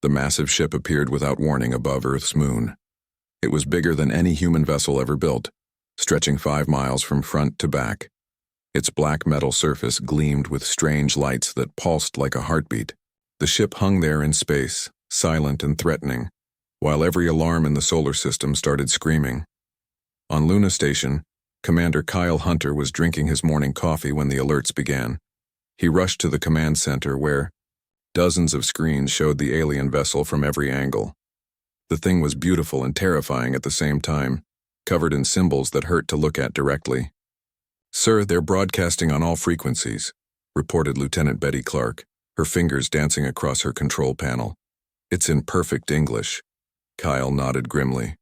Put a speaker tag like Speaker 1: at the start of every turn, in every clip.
Speaker 1: The massive ship appeared without warning above Earth's moon. It was bigger than any human vessel ever built, stretching 5 miles from front to back. Its black metal surface gleamed with strange lights that pulsed like a heartbeat. The ship hung there in space, silent and threatening, while every alarm in the solar system started screaming. On Luna Station, Commander Kyle Hunter was drinking his morning coffee when the alerts began. He rushed to the command center where dozens of screens showed the alien vessel from every angle. The thing was beautiful and terrifying at the same time, covered in symbols that hurt to look at directly. "Sir, they're broadcasting on all frequencies," reported Lieutenant Betty Clark, her fingers dancing across her control panel. "It's in perfect English." Kyle nodded grimly.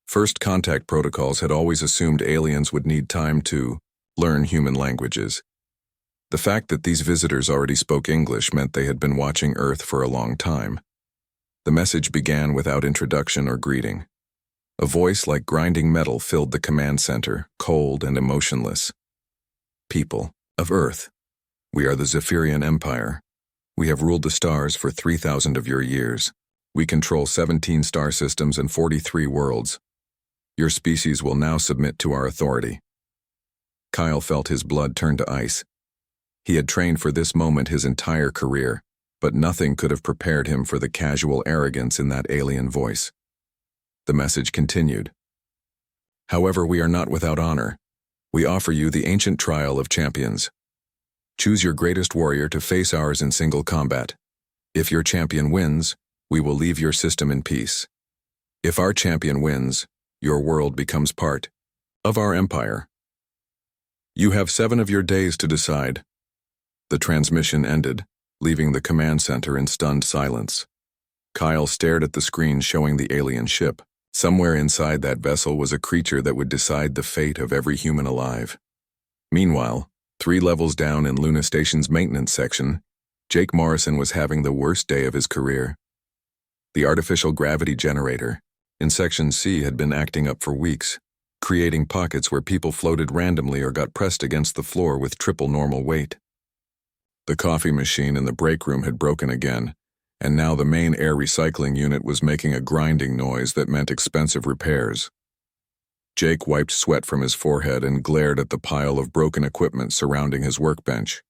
Speaker 1: First contact protocols had always assumed aliens would need time to learn human languages. The fact that these visitors already spoke English meant they had been watching Earth for a long time. The message began without introduction or greeting. A voice like grinding metal filled the command center, cold and emotionless. "People of Earth, we are the Zephyrian Empire. We have ruled the stars for 3,000 of your years. We control 17 star systems and 43 worlds. Your species will now submit to our authority." Kyle felt his blood turn to ice. He had trained for this moment his entire career, but nothing could have prepared him for the casual arrogance in that alien voice. The message continued. "However, we are not without honor. We offer you the ancient trial of champions. Choose your greatest warrior to face ours in single combat. If your champion wins, we will leave your system in peace. If our champion wins, your world becomes part of our empire. You have 7 of your days to decide." The transmission ended, leaving the command center in stunned silence. Kyle stared at the screen showing the alien ship. Somewhere inside that vessel was a creature that would decide the fate of every human alive. Meanwhile, 3 levels down in Luna Station's maintenance section, Jake Morrison was having the worst day of his career. The artificial gravity generator in Section C had been acting up for weeks, creating pockets where people floated randomly or got pressed against the floor with triple normal weight. The coffee machine in the break room had broken again, and now the main air recycling unit was making a grinding noise that meant expensive repairs. Jake wiped sweat from his forehead and glared at the pile of broken equipment surrounding his workbench.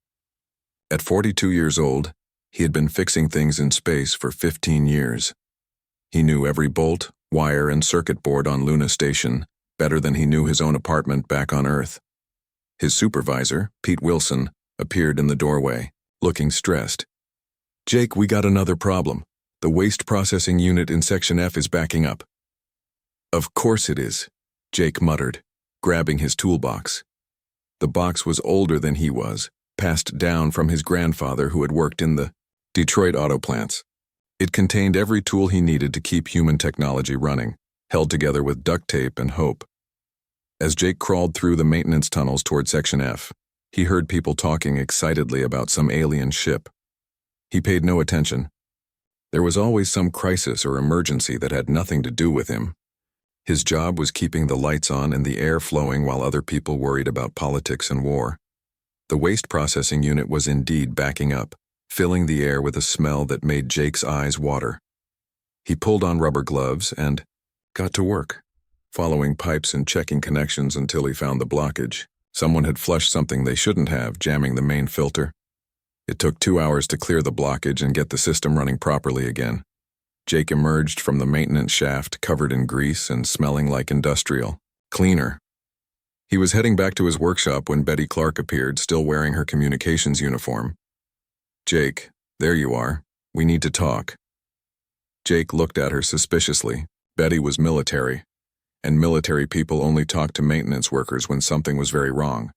Speaker 1: At 42 years old, he had been fixing things in space for 15 years. He knew every bolt, wire, and circuit board on Luna Station better than he knew his own apartment back on Earth. His supervisor, Pete Wilson, appeared in the doorway, looking stressed. "Jake, we got another problem. The waste processing unit in Section F is backing up." "Of course it is," Jake muttered, grabbing his toolbox. The box was older than he was, passed down from his grandfather who had worked in the Detroit auto plants. It contained every tool he needed to keep human technology running, held together with duct tape and hope. As Jake crawled through the maintenance tunnels toward Section F, he heard people talking excitedly about some alien ship. He paid no attention. There was always some crisis or emergency that had nothing to do with him. His job was keeping the lights on and the air flowing while other people worried about politics and war. The waste processing unit was indeed backing up, filling the air with a smell that made Jake's eyes water. He pulled on rubber gloves and got to work, following pipes and checking connections until he found the blockage. Someone had flushed something they shouldn't have, jamming the main filter. It took 2 hours to clear the blockage and get the system running properly again. Jake emerged from the maintenance shaft covered in grease and smelling like industrial cleaner. He was heading back to his workshop when Betty Clark appeared, still wearing her communications uniform. "Jake, there you are. We need to talk." Jake looked at her suspiciously. Betty was military, and military people only talked to maintenance workers when something was very wrong.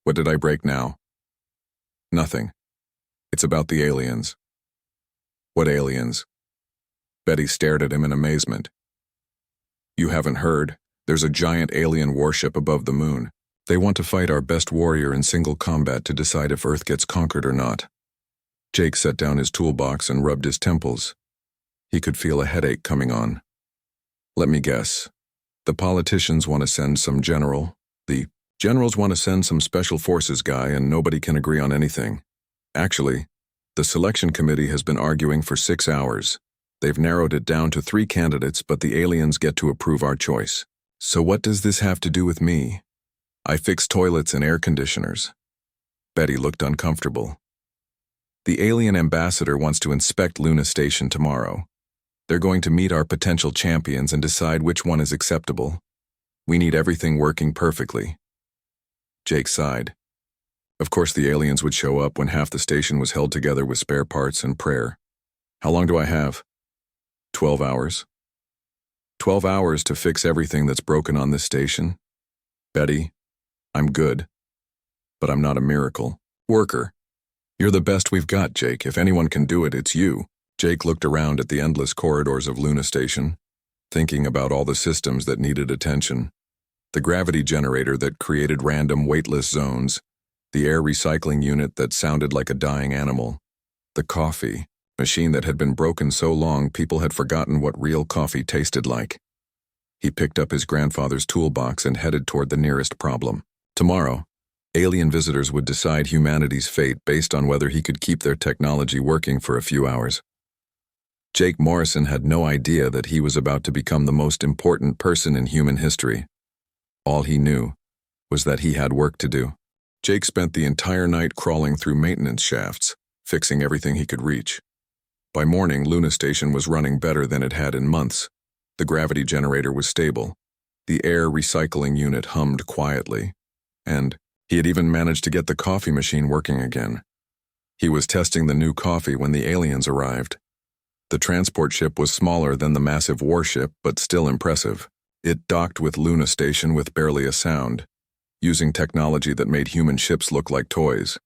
Speaker 1: "What did I break now?" "Nothing. It's about the aliens." "What aliens?" Betty stared at him in amazement. "You haven't heard. There's a giant alien warship above the moon. They want to fight our best warrior in single combat to decide if Earth gets conquered or not." Jake set down his toolbox and rubbed his temples. He could feel a headache coming on. "Let me guess. The politicians want to send some general. The generals want to send some special forces guy, and nobody can agree on anything. Actually, The selection committee has been arguing for 6 hours. They've narrowed it down to 3 candidates, but the aliens get to approve our choice. So what does this have to do with me? I fix toilets and air conditioners. Betty looked uncomfortable. The alien ambassador wants to inspect Luna Station tomorrow. They're going to meet our potential champions and decide which one is acceptable. We need everything working perfectly. Jake sighed. Of course the aliens would show up when half the station was held together with spare parts and prayer. How long do I have? 12 hours. 12 hours to fix everything that's broken on this station? Betty, I'm good. But I'm not a miracle worker. You're the best we've got, Jake. If anyone can do it, it's you. Jake looked around at the endless corridors of Luna Station, thinking about all the systems that needed attention. The gravity generator that created random weightless zones, the air recycling unit that sounded like a dying animal, the coffee machine that had been broken so long people had forgotten what real coffee tasted like. He picked up his grandfather's toolbox and headed toward the nearest problem. Tomorrow, alien visitors would decide humanity's fate based on whether he could keep their technology working for a few hours. Jake Morrison had no idea that he was about to become the most important person in human history. All he knew was that he had work to do. Jake spent the entire night crawling through maintenance shafts, fixing everything he could reach. By morning, Luna Station was running better than it had in months. The gravity generator was stable. The air recycling unit hummed quietly. And he had even managed to get the coffee machine working again. He was testing the new coffee when the aliens arrived. The transport ship was smaller than the massive warship, but still impressive. It docked with Luna Station with barely a sound, using technology that made human ships look like toys.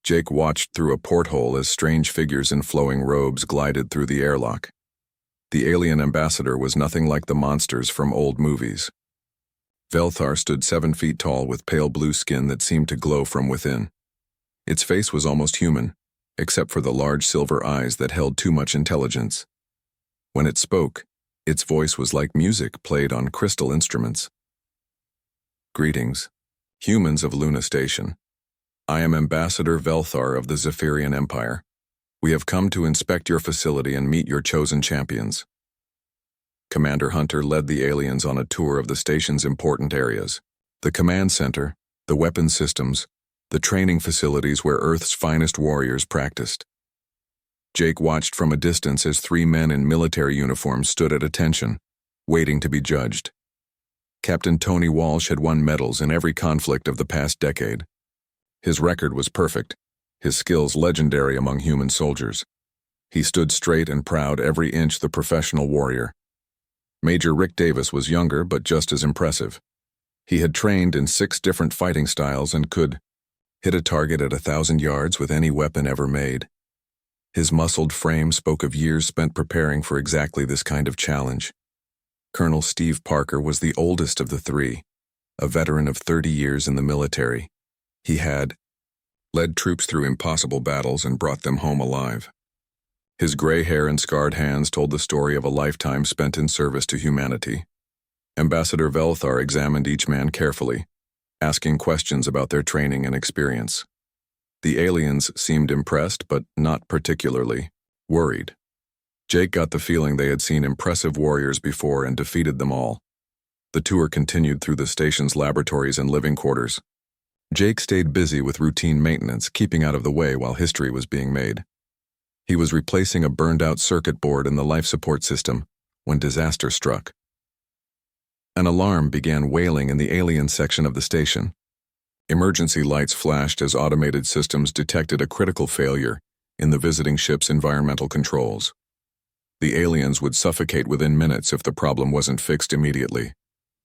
Speaker 1: Jake watched through a porthole as strange figures in flowing robes glided through the airlock. The alien ambassador was nothing like the monsters from old movies. Velthar stood 7 feet tall with pale blue skin that seemed to glow from within. Its face was almost human, except for the large silver eyes that held too much intelligence. When it spoke, its voice was like music played on crystal instruments. Greetings, humans of Luna Station. I am Ambassador Velthar of the Zephyrian Empire. We have come to inspect your facility and meet your chosen champions. Commander Hunter led the aliens on a tour of the station's important areas. The command center, the weapons systems, the training facilities where Earth's finest warriors practiced. Jake watched from a distance as 3 men in military uniforms stood at attention, waiting to be judged. Captain Tony Walsh had won medals in every conflict of the past decade. His record was perfect, his skills legendary among human soldiers. He stood straight and proud every inch the professional warrior. Major Rick Davis was younger but just as impressive. He had trained in 6 different fighting styles and could hit a target at 1,000 yards with any weapon ever made. His muscled frame spoke of years spent preparing for exactly this kind of challenge. Colonel Steve Parker was the oldest of the 3, a veteran of 30 years in the military. He had led troops through impossible battles and brought them home alive. His gray hair and scarred hands told the story of a lifetime spent in service to humanity. Ambassador Velthar examined each man carefully, asking questions about their training and experience. The aliens seemed impressed, but not particularly worried. Jake got the feeling they had seen impressive warriors before and defeated them all. The tour continued through the station's laboratories and living quarters. Jake stayed busy with routine maintenance, keeping out of the way while history was being made. He was replacing a burned-out circuit board in the life support system when disaster struck. An alarm began wailing in the alien section of the station. Emergency lights flashed as automated systems detected a critical failure in the visiting ship's environmental controls. The aliens would suffocate within minutes if the problem wasn't fixed immediately.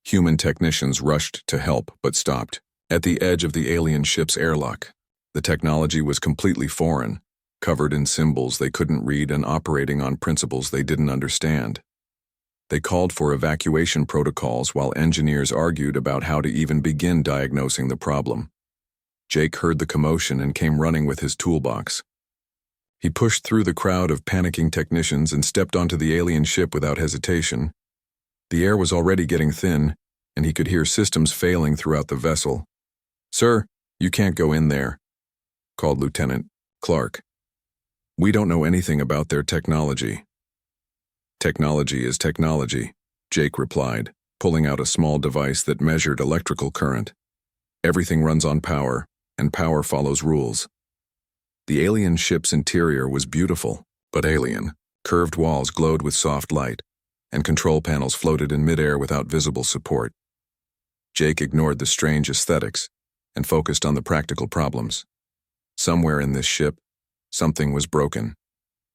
Speaker 1: Human technicians rushed to help but stopped. At the edge of the alien ship's airlock, the technology was completely foreign, covered in symbols they couldn't read and operating on principles they didn't understand. They called for evacuation protocols while engineers argued about how to even begin diagnosing the problem. Jake heard the commotion and came running with his toolbox. He pushed through the crowd of panicking technicians and stepped onto the alien ship without hesitation. The air was already getting thin, and he could hear systems failing throughout the vessel. "Sir, you can't go in there," called Lieutenant Clark. We don't know anything about their technology. Technology is technology, Jake replied, pulling out a small device that measured electrical current. Everything runs on power, and power follows rules. The alien ship's interior was beautiful, but alien. Curved walls glowed with soft light, and control panels floated in midair without visible support. Jake ignored the strange aesthetics and focused on the practical problems. Somewhere in this ship, something was broken,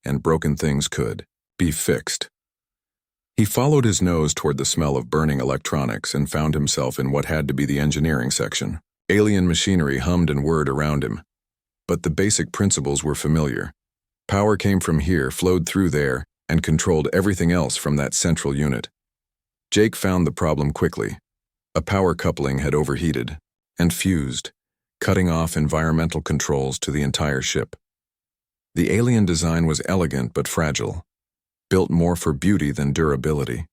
Speaker 1: and broken things could be fixed. He followed his nose toward the smell of burning electronics and found himself in what had to be the engineering section. Alien machinery hummed and whirred around him, but the basic principles were familiar. Power came from here, flowed through there, and controlled everything else from that central unit. Jake found the problem quickly. A power coupling had overheated and fused, cutting off environmental controls to the entire ship. The alien design was elegant but fragile, built more for beauty than durability.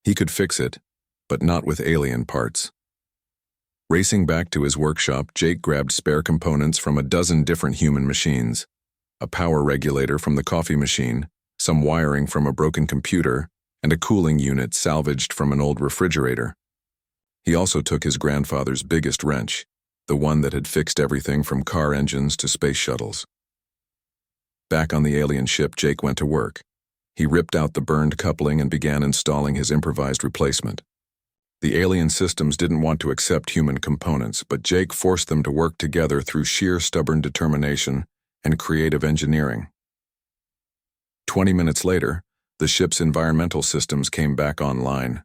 Speaker 1: He could fix it, but not with alien parts. Racing back to his workshop, Jake grabbed spare components from a dozen different human machines. A power regulator from the coffee machine, some wiring from a broken computer, and a cooling unit salvaged from an old refrigerator. He also took his grandfather's biggest wrench, the one that had fixed everything from car engines to space shuttles. Back on the alien ship, Jake went to work. He ripped out the burned coupling and began installing his improvised replacement. The alien systems didn't want to accept human components, but Jake forced them to work together through sheer stubborn determination and creative engineering. 20 minutes later, the ship's environmental systems came back online.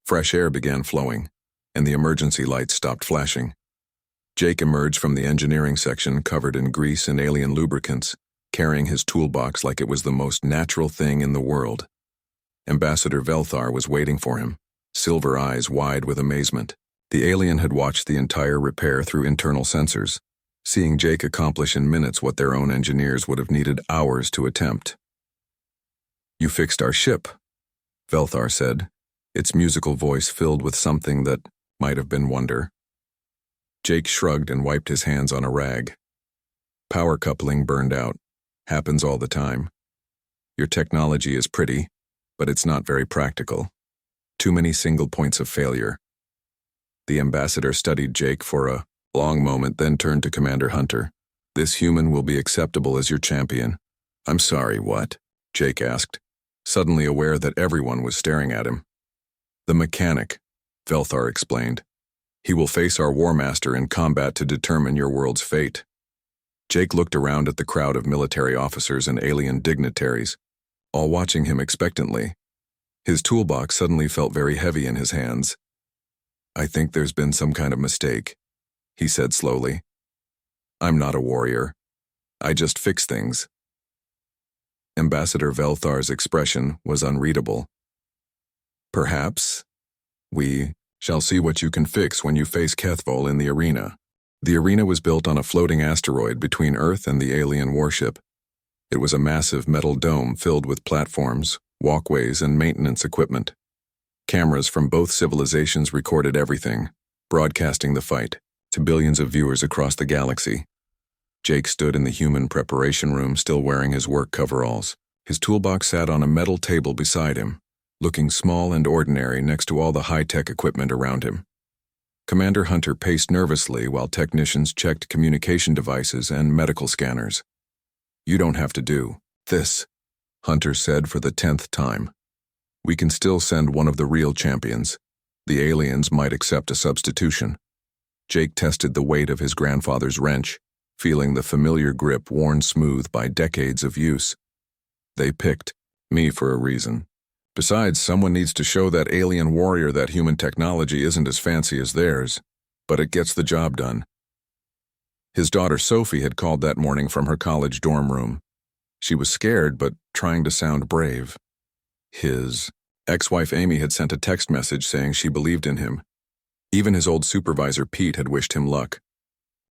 Speaker 1: Fresh air began flowing, and the emergency lights stopped flashing. Jake emerged from the engineering section covered in grease and alien lubricants, carrying his toolbox like it was the most natural thing in the world. Ambassador Velthar was waiting for him, silver eyes wide with amazement. The alien had watched the entire repair through internal sensors, seeing Jake accomplish in minutes what their own engineers would have needed hours to attempt. "You fixed our ship," Velthar said, its musical voice filled with something that might have been wonder. Jake shrugged and wiped his hands on a rag. "Power coupling burned out. Happens all the time. Your technology is pretty, but it's not very practical. Too many single points of failure." The ambassador studied Jake for a long moment, then turned to Commander Hunter. "This human will be acceptable as your champion." "I'm sorry, what?" Jake asked, suddenly aware that everyone was staring at him. "The mechanic," Velthar explained. "He will face our War Master in combat to determine your world's fate." Jake looked around at the crowd of military officers and alien dignitaries, all watching him expectantly. His toolbox suddenly felt very heavy in his hands. "I think there's been some kind of mistake," he said slowly. "I'm not a warrior. I just fix things." Ambassador Velthar's expression was unreadable. "Perhaps we shall see what you can fix when you face Kethvol in the arena." The arena was built on a floating asteroid between Earth and the alien warship. It was a massive metal dome filled with platforms, walkways, and maintenance equipment. Cameras from both civilizations recorded everything, broadcasting the fight to billions of viewers across the galaxy. Jake stood in the human preparation room, still wearing his work coveralls. His toolbox sat on a metal table beside him, looking small and ordinary next to all the high-tech equipment around him. Commander Hunter paced nervously while technicians checked communication devices and medical scanners. "You don't have to do this," Hunter said for the 10th time. "We can still send one of the real champions. The aliens might accept a substitution." Jake tested the weight of his grandfather's wrench, feeling the familiar grip worn smooth by decades of use. "They picked me for a reason. Besides, someone needs to show that alien warrior that human technology isn't as fancy as theirs, but it gets the job done." His daughter Sophie had called that morning from her college dorm room. She was scared, but trying to sound brave. His ex-wife Amy had sent a text message saying she believed in him. Even his old supervisor Pete had wished him luck.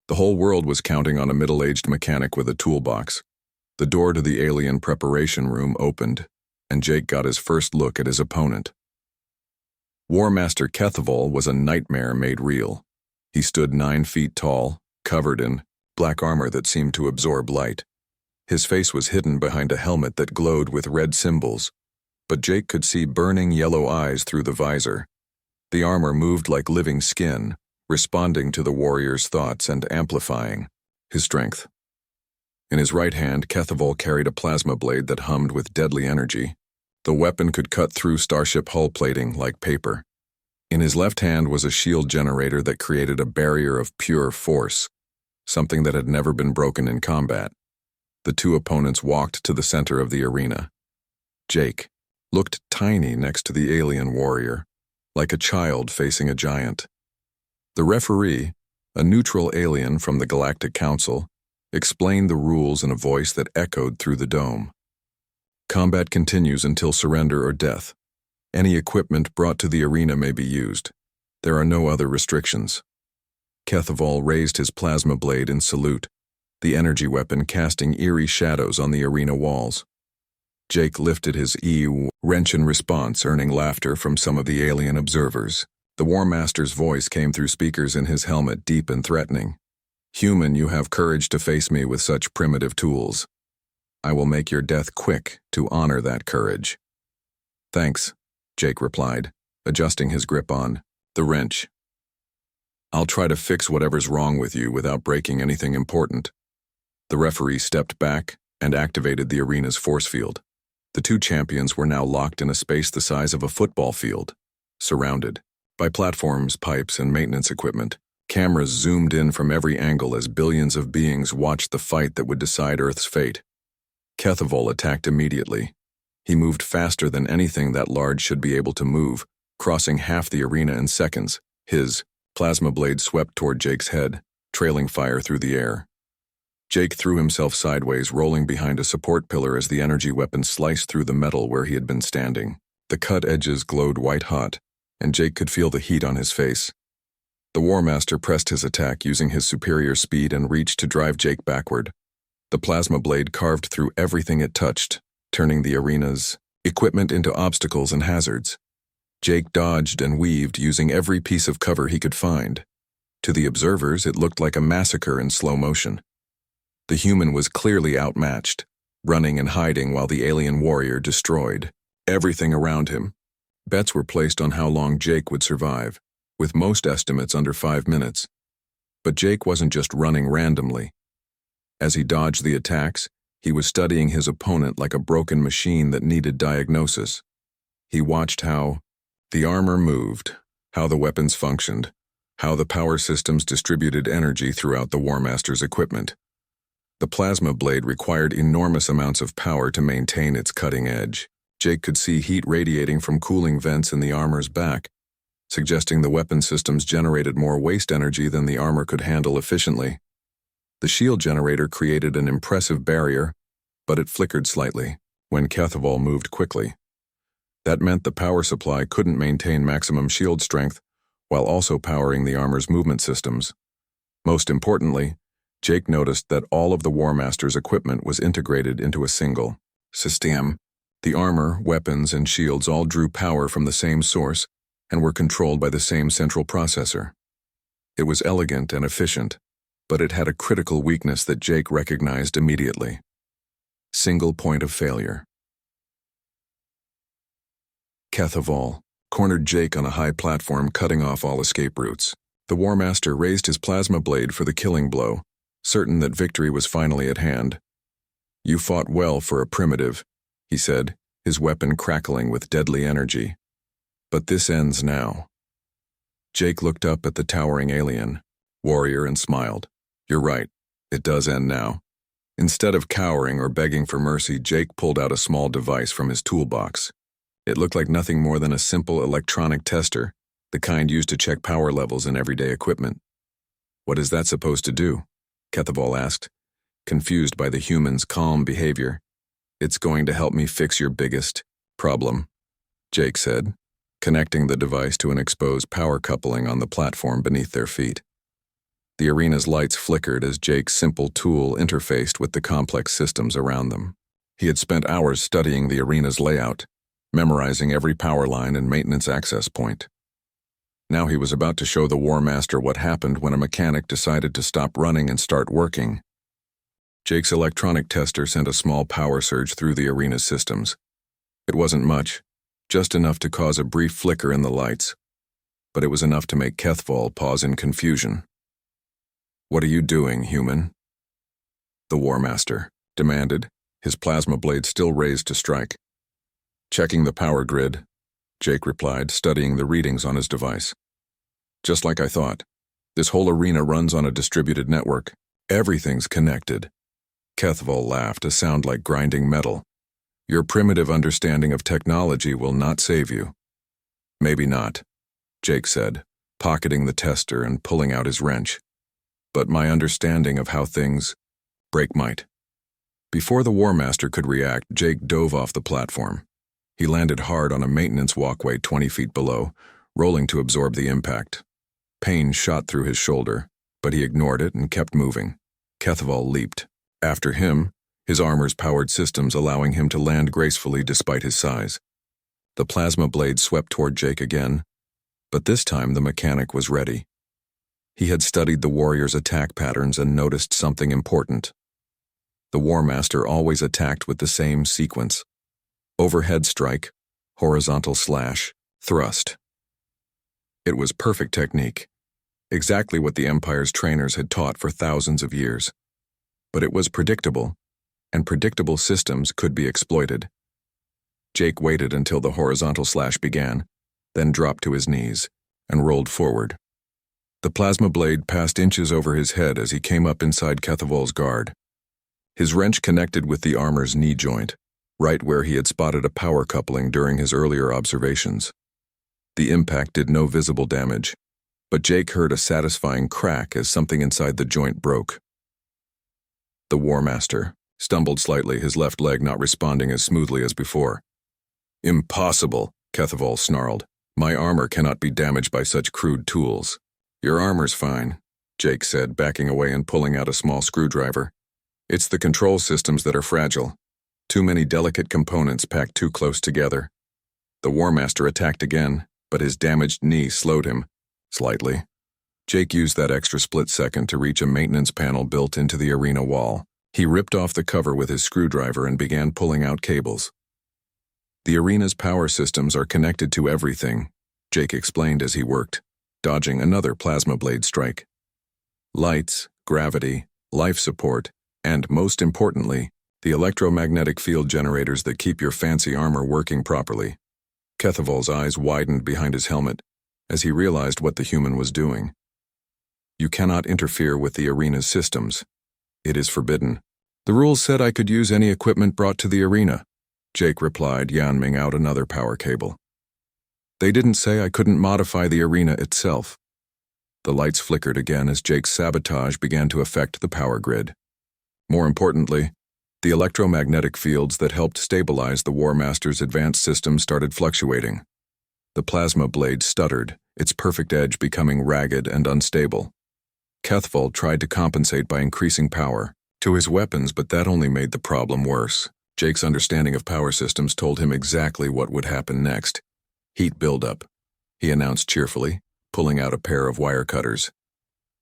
Speaker 1: The whole world was counting on a middle-aged mechanic with a toolbox. The door to the alien preparation room opened, and Jake got his first look at his opponent. War Master Kethvol was a nightmare made real. He stood 9 feet tall, covered in black armor that seemed to absorb light. His face was hidden behind a helmet that glowed with red symbols, but Jake could see burning yellow eyes through the visor. The armor moved like living skin, responding to the warrior's thoughts and amplifying his strength. In his right hand, Kethavol carried a plasma blade that hummed with deadly energy. The weapon could cut through starship hull plating like paper. In his left hand was a shield generator that created a barrier of pure force, something that had never been broken in combat. The two opponents walked to the center of the arena. Jake looked tiny next to the alien warrior, like a child facing a giant. The referee, a neutral alien from the Galactic Council, explained the rules in a voice that echoed through the dome. Combat continues until surrender or death. Any equipment brought to the arena may be used. There are no other restrictions. Kethavol raised his plasma blade in salute, the energy weapon casting eerie shadows on the arena walls. Jake lifted his wrench in response, earning laughter from some of the alien observers. The War Master's voice came through speakers in his helmet, deep and threatening. "Human, you have courage to face me with such primitive tools. I will make your death quick to honor that courage." "Thanks," Jake replied, adjusting his grip on the wrench. "I'll try to fix whatever's wrong with you without breaking anything important." The referee stepped back and activated the arena's force field. The two champions were now locked in a space the size of a football field, surrounded by platforms, pipes, and maintenance equipment. Cameras zoomed in from every angle as billions of beings watched the fight that would decide Earth's fate. Kethavol attacked immediately. He moved faster than anything that large should be able to move, crossing half the arena in seconds. His plasma blade swept toward Jake's head, trailing fire through the air. Jake threw himself sideways, rolling behind a support pillar as the energy weapon sliced through the metal where he had been standing. The cut edges glowed white-hot, and Jake could feel the heat on his face. The War Master pressed his attack using his superior speed and reached to drive Jake backward. The plasma blade carved through everything it touched, turning the arena's equipment into obstacles and hazards. Jake dodged and weaved, using every piece of cover he could find. To the observers, it looked like a massacre in slow motion. The human was clearly outmatched, running and hiding while the alien warrior destroyed everything around him. Bets were placed on how long Jake would survive, with most estimates under 5 minutes. But Jake wasn't just running randomly. As he dodged the attacks, he was studying his opponent like a broken machine that needed diagnosis. He watched how the armor moved, how the weapons functioned, how the power systems distributed energy throughout the War Master's equipment. The plasma blade required enormous amounts of power to maintain its cutting edge. Jake could see heat radiating from cooling vents in the armor's back, suggesting the weapon systems generated more waste energy than the armor could handle efficiently. The shield generator created an impressive barrier, but it flickered slightly when Kethavol moved quickly. That meant the power supply couldn't maintain maximum shield strength while also powering the armor's movement systems. Most importantly, Jake noticed that all of the War Master's equipment was integrated into a single system. The armor, weapons, and shields all drew power from the same source and were controlled by the same central processor. It was elegant and efficient, but it had a critical weakness that Jake recognized immediately. Single point of failure. Kethavol cornered Jake on a high platform, cutting off all escape routes. The War Master raised his plasma blade for the killing blow, certain that victory was finally at hand. "You fought well for a primitive," he said, his weapon crackling with deadly energy. "But this ends now." Jake looked up at the towering alien warrior and smiled. "You're right, it does end now." Instead of cowering or begging for mercy, Jake pulled out a small device from his toolbox. It looked like nothing more than a simple electronic tester, the kind used to check power levels in everyday equipment. "What is that supposed to do?" Kethavol asked, confused by the human's calm behavior. "It's going to help me fix your biggest problem," Jake said, connecting the device to an exposed power coupling on the platform beneath their feet. The arena's lights flickered as Jake's simple tool interfaced with the complex systems around them. He had spent hours studying the arena's layout, memorizing every power line and maintenance access point. Now he was about to show the War Master what happened when a mechanic decided to stop running and start working. Jake's electronic tester sent a small power surge through the arena's systems. It wasn't much, just enough to cause a brief flicker in the lights, but it was enough to make Kethval pause in confusion. "What are you doing, human?" the War Master demanded, his plasma blade still raised to strike. "Checking the power grid," Jake replied, studying the readings on his device. "Just like I thought. This whole arena runs on a distributed network. Everything's connected." Kethval laughed, a sound like grinding metal. "Your primitive understanding of technology will not save you." "Maybe not," Jake said, pocketing the tester and pulling out his wrench. "But my understanding of how things break might." Before the War Master could react, Jake dove off the platform. He landed hard on a maintenance walkway 20 feet below, rolling to absorb the impact. Pain shot through his shoulder, but he ignored it and kept moving. Kethval leaped. After him, his armor's powered systems allowing him to land gracefully despite his size. The plasma blade swept toward Jake again, but this time the mechanic was ready. He had studied the warrior's attack patterns and noticed something important. The War Master always attacked with the same sequence: overhead strike, horizontal slash, thrust. It was perfect technique, exactly what the Empire's trainers had taught for thousands of years. But it was predictable, and predictable systems could be exploited. Jake waited until the horizontal slash began, then dropped to his knees and rolled forward. The plasma blade passed inches over his head as he came up inside Kethval's guard. His wrench connected with the armor's knee joint, right where he had spotted a power coupling during his earlier observations. The impact did no visible damage, but Jake heard a satisfying crack as something inside the joint broke. The War Master stumbled slightly, his left leg not responding as smoothly as before. "Impossible," Kethval snarled. "My armor cannot be damaged by such crude tools." "Your armor's fine," Jake said, backing away and pulling out a small screwdriver. "It's the control systems that are fragile. Too many delicate components packed too close together." The War Master attacked again, but his damaged knee slowed him, slightly. Jake used that extra split second to reach a maintenance panel built into the arena wall. He ripped off the cover with his screwdriver and began pulling out cables. "The arena's power systems are connected to everything," Jake explained as he worked, dodging another plasma blade strike. "Lights, gravity, life support, and, most importantly, the electromagnetic field generators that keep your fancy armor working properly." Kethval's eyes widened behind his helmet as he realized what the human was doing. "You cannot interfere with the arena's systems. It is forbidden." "The rules said I could use any equipment brought to the arena," Jake replied, yanming out another power cable. "They didn't say I couldn't modify the arena itself." The lights flickered again as Jake's sabotage began to affect the power grid. More importantly, the electromagnetic fields that helped stabilize the War Master's advanced systems started fluctuating. The plasma blade stuttered, its perfect edge becoming ragged and unstable. Kethval tried to compensate by increasing power to his weapons, but that only made the problem worse. Jake's understanding of power systems told him exactly what would happen next. "Heat buildup," he announced cheerfully, pulling out a pair of wire cutters.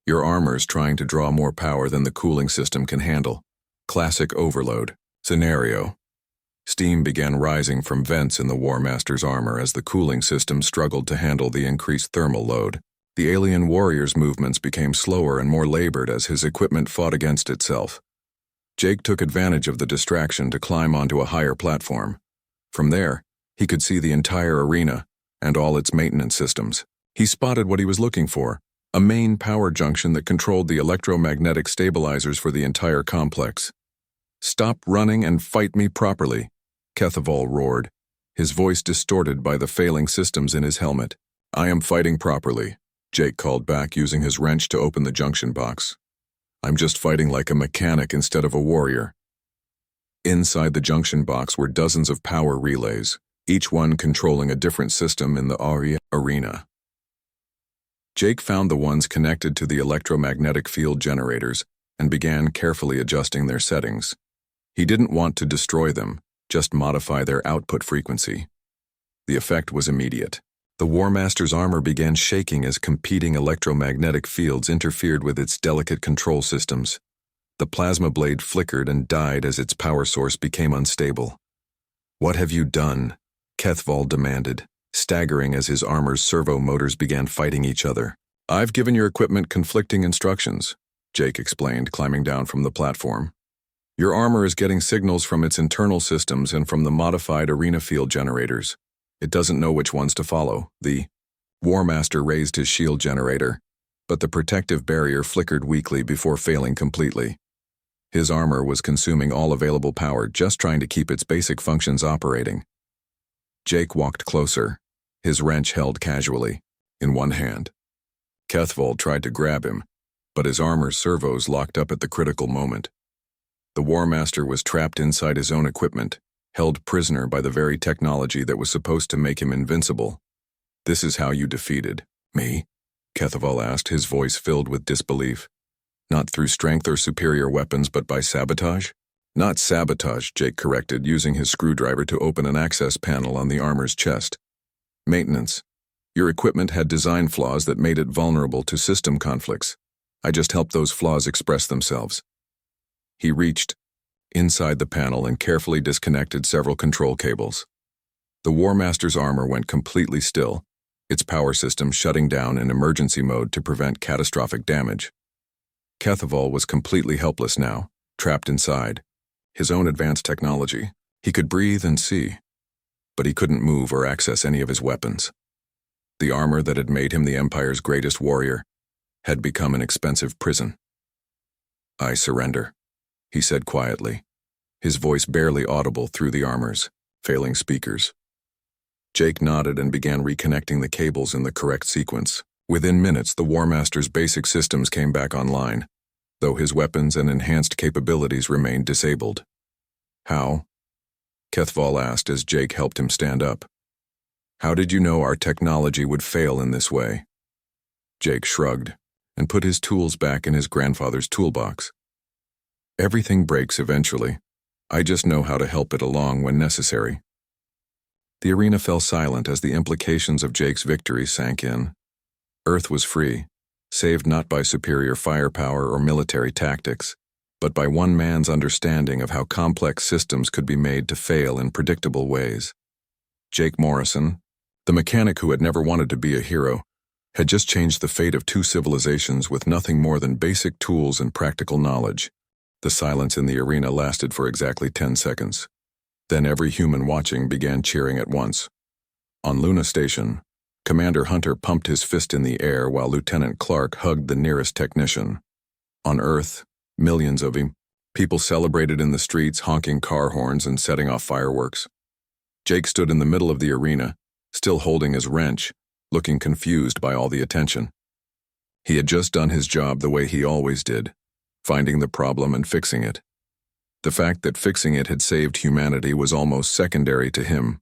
Speaker 1: "Your armor's trying to draw more power than the cooling system can handle. Classic overload scenario." Steam began rising from vents in the War Master's armor as the cooling system struggled to handle the increased thermal load. The alien warrior's movements became slower and more labored as his equipment fought against itself. Jake took advantage of the distraction to climb onto a higher platform. From there, he could see the entire arena and all its maintenance systems. He spotted what he was looking for: a main power junction that controlled the electromagnetic stabilizers for the entire complex. "Stop running and fight me properly," Kethval roared, his voice distorted by the failing systems in his helmet. "I am fighting properly," Jake called back, using his wrench to open the junction box. "I'm just fighting like a mechanic instead of a warrior." Inside the junction box were dozens of power relays, each one controlling a different system in the arena. Jake found the ones connected to the electromagnetic field generators and began carefully adjusting their settings. He didn't want to destroy them, just modify their output frequency. The effect was immediate. The War Master's armor began shaking as competing electromagnetic fields interfered with its delicate control systems. The plasma blade flickered and died as its power source became unstable. "What have you done?" Kethval demanded, staggering as his armor's servo motors began fighting each other. "I've given your equipment conflicting instructions," Jake explained, climbing down from the platform. "Your armor is getting signals from its internal systems and from the modified arena field generators. It doesn't know which ones to follow." The War Master raised his shield generator, but the protective barrier flickered weakly before failing completely. His armor was consuming all available power just trying to keep its basic functions operating. Jake walked closer, his wrench held casually, in one hand. Kethval tried to grab him, but his armor's servos locked up at the critical moment. The War Master was trapped inside his own equipment, held prisoner by the very technology that was supposed to make him invincible. "This is how you defeated me?" Kethval asked, his voice filled with disbelief. "Not through strength or superior weapons, but by sabotage?" "Not sabotage," Jake corrected, using his screwdriver to open an access panel on the armor's chest. "Maintenance. Your equipment had design flaws that made it vulnerable to system conflicts. I just helped those flaws express themselves." He reached inside the panel and carefully disconnected several control cables. The War Master's armor went completely still, its power system shutting down in emergency mode to prevent catastrophic damage. Kethval was completely helpless now, trapped inside. His own advanced technology. He could breathe and see, but he couldn't move or access any of his weapons. The armor that had made him the Empire's greatest warrior had become an expensive prison. "I surrender," he said quietly, his voice barely audible through the armor's failing speakers. Jake nodded and began reconnecting the cables in the correct sequence. Within minutes, the War Master's basic systems came back online, though his weapons and enhanced capabilities remained disabled. "How?" Kethval asked as Jake helped him stand up. "How did you know our technology would fail in this way?" Jake shrugged and put his tools back in his grandfather's toolbox. "Everything breaks eventually. I just know how to help it along when necessary." The arena fell silent as the implications of Jake's victory sank in. Earth was free, saved not by superior firepower or military tactics, but by one man's understanding of how complex systems could be made to fail in predictable ways. Jake Morrison, the mechanic who had never wanted to be a hero, had just changed the fate of two civilizations with nothing more than basic tools and practical knowledge. The silence in the arena lasted for exactly 10 seconds. Then every human watching began cheering at once. On Luna Station, Commander Hunter pumped his fist in the air while Lieutenant Clark hugged the nearest technician. On Earth, millions of people celebrated in the streets, honking car horns and setting off fireworks. Jake stood in the middle of the arena, still holding his wrench, looking confused by all the attention. He had just done his job the way he always did, finding the problem and fixing it. The fact that fixing it had saved humanity was almost secondary to him.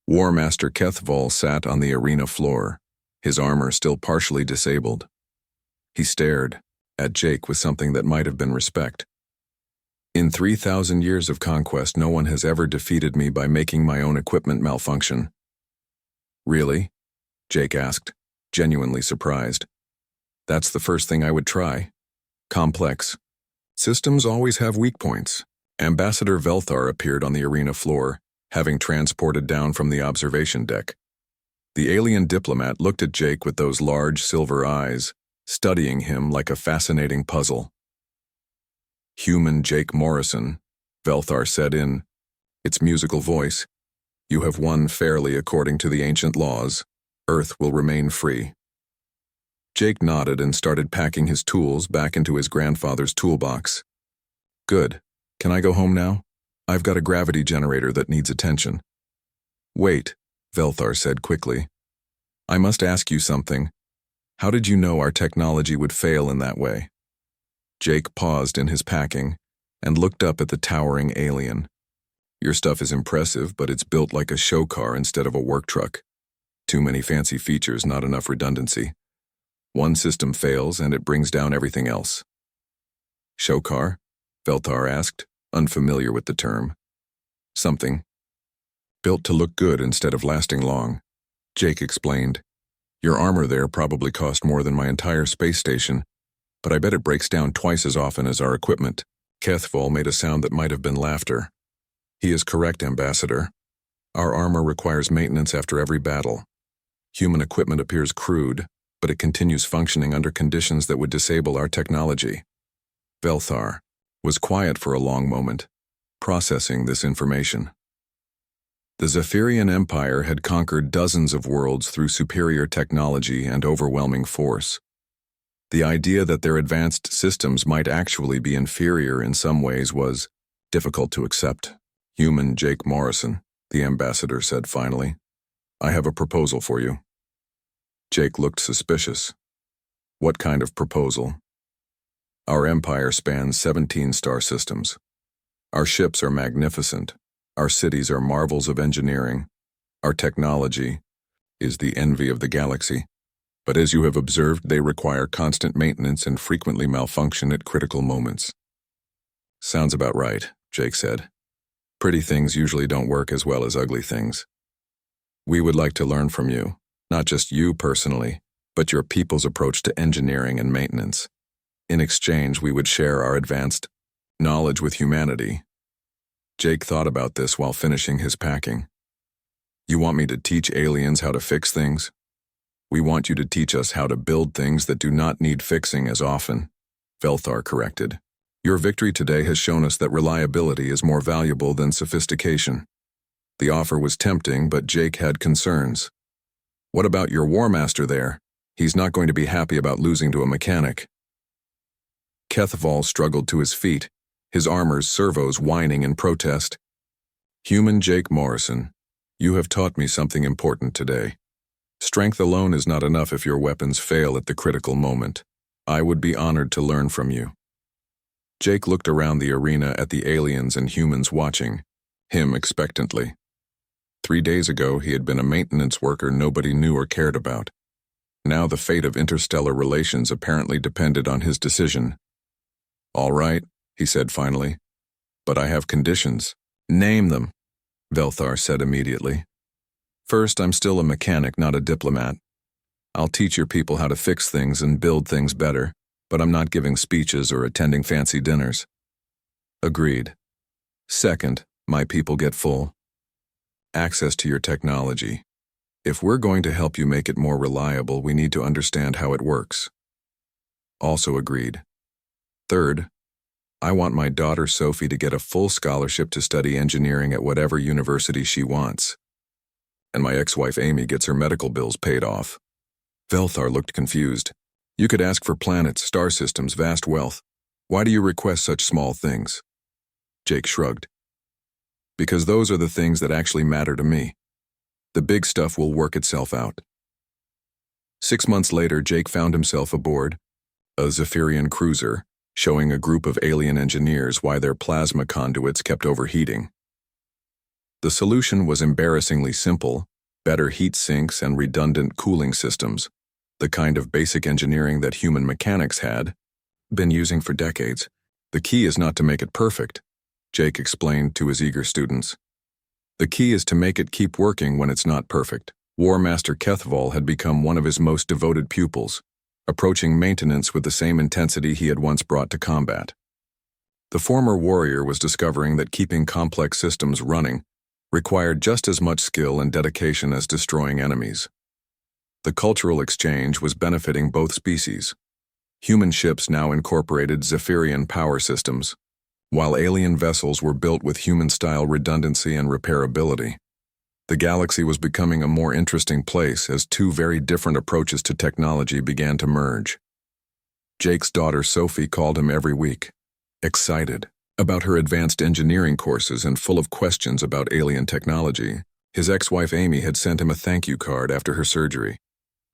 Speaker 1: War Master Kethval sat on the arena floor, his armor still partially disabled. He stared at Jake with something that might have been respect. "In 3,000 years of conquest, no one has ever defeated me by making my own equipment malfunction." "Really?" Jake asked, genuinely surprised. "That's the first thing I would try. Complex systems always have weak points." Ambassador Velthar appeared on the arena floor, having transported down from the observation deck. The alien diplomat looked at Jake with those large silver eyes, studying him like a fascinating puzzle. "Human Jake Morrison," Velthar said in its musical voice, "you have won fairly according to the ancient laws. Earth will remain free." Jake nodded and started packing his tools back into his grandfather's toolbox. "Good. Can I go home now? I've got a gravity generator that needs attention." "Wait," Velthar said quickly. "I must ask you something. How did you know our technology would fail in that way?" Jake paused in his packing and looked up at the towering alien. "Your stuff is impressive, but it's built like a show car instead of a work truck. Too many fancy features, not enough redundancy. One system fails and it brings down everything else." "Show car?" Velthar asked, unfamiliar with the term. "Something. Built to look good instead of lasting long," Jake explained. "Your armor there probably cost more than my entire space station, but I bet it breaks down twice as often as our equipment. Kethvol made a sound that might have been laughter. He is correct, Ambassador. Our armor requires maintenance after every battle. Human equipment appears crude, but it continues functioning under conditions that would disable our technology. Velthar was quiet for a long moment, processing this information. The Zephyrian Empire had conquered dozens of worlds through superior technology and overwhelming force. The idea that their advanced systems might actually be inferior in some ways was difficult to accept. Human Jake Morrison, the ambassador said finally, I have a proposal for you. Jake looked suspicious. What kind of proposal? Our empire spans 17 star systems. Our ships are magnificent. Our cities are marvels of engineering. Our technology is the envy of the galaxy. But as you have observed, they require constant maintenance and frequently malfunction at critical moments. Sounds about right, Jake said. Pretty things usually don't work as well as ugly things. We would like to learn from you, not just you personally, but your people's approach to engineering and maintenance. In exchange, we would share our advanced knowledge with humanity. Jake thought about this while finishing his packing. You want me to teach aliens how to fix things? We want you to teach us how to build things that do not need fixing as often, Velthar corrected. Your victory today has shown us that reliability is more valuable than sophistication. The offer was tempting, but Jake had concerns. What about your War Master there? He's not going to be happy about losing to a mechanic. Kethvol struggled to his feet, his armor's servos whining in protest. Human Jake Morrison, you have taught me something important today. Strength alone is not enough if your weapons fail at the critical moment. I would be honored to learn from you. Jake looked around the arena at the aliens and humans watching, him expectantly. 3 days ago, he had been a maintenance worker nobody knew or cared about. Now the fate of interstellar relations apparently depended on his decision. All right, he said finally, but I have conditions. Name them, Velthar said immediately. First, I'm still a mechanic, not a diplomat. I'll teach your people how to fix things and build things better, but I'm not giving speeches or attending fancy dinners. Agreed. Second, my people get full access to your technology. If we're going to help you make it more reliable, we need to understand how it works. Also agreed. Third, I want my daughter Sophie to get a full scholarship to study engineering at whatever university she wants. And my ex-wife Amy gets her medical bills paid off. Velthar looked confused. You could ask for planets, star systems, vast wealth. Why do you request such small things? Jake shrugged. Because those are the things that actually matter to me. The big stuff will work itself out. 6 months later, Jake found himself aboard a Zephyrian cruiser, showing a group of alien engineers why their plasma conduits kept overheating. The solution was embarrassingly simple: better heat sinks and redundant cooling systems, the kind of basic engineering that human mechanics had been using for decades. The key is not to make it perfect, Jake explained to his eager students. The key is to make it keep working when it's not perfect. War Master Kethvol had become one of his most devoted pupils, approaching maintenance with the same intensity he had once brought to combat. The former warrior was discovering that keeping complex systems running required just as much skill and dedication as destroying enemies. The cultural exchange was benefiting both species. Human ships now incorporated Zephyrian power systems, while alien vessels were built with human-style redundancy and repairability. The galaxy was becoming a more interesting place as two very different approaches to technology began to merge. Jake's daughter Sophie called him every week, excited about her advanced engineering courses and full of questions about alien technology. His ex-wife Amy had sent him a thank you card after her surgery,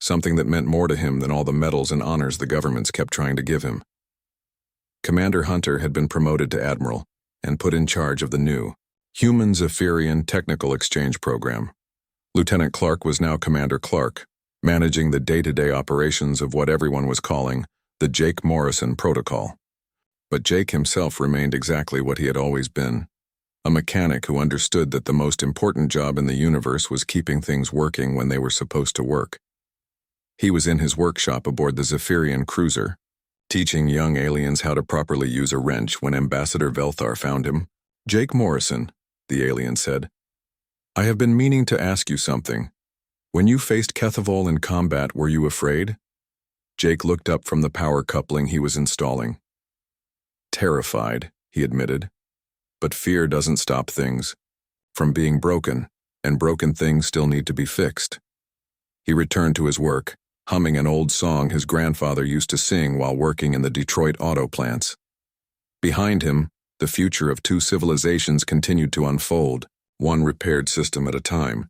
Speaker 1: something that meant more to him than all the medals and honors the governments kept trying to give him. Commander Hunter had been promoted to admiral and put in charge of the new Human Zephyrian Technical Exchange Program. Lieutenant Clark was now Commander Clark, managing the day-to-day operations of what everyone was calling the Jake Morrison Protocol. But Jake himself remained exactly what he had always been, a mechanic who understood that the most important job in the universe was keeping things working when they were supposed to work. He was in his workshop aboard the Zephyrian cruiser, teaching young aliens how to properly use a wrench when Ambassador Velthar found him. Jake Morrison, the alien said, I have been meaning to ask you something. When you faced Kethavol in combat, were you afraid? Jake looked up from the power coupling he was installing. Terrified, he admitted. But fear doesn't stop things from being broken, and broken things still need to be fixed. He returned to his work, humming an old song his grandfather used to sing while working in the Detroit auto plants. Behind him, the future of two civilizations continued to unfold, one repaired system at a time.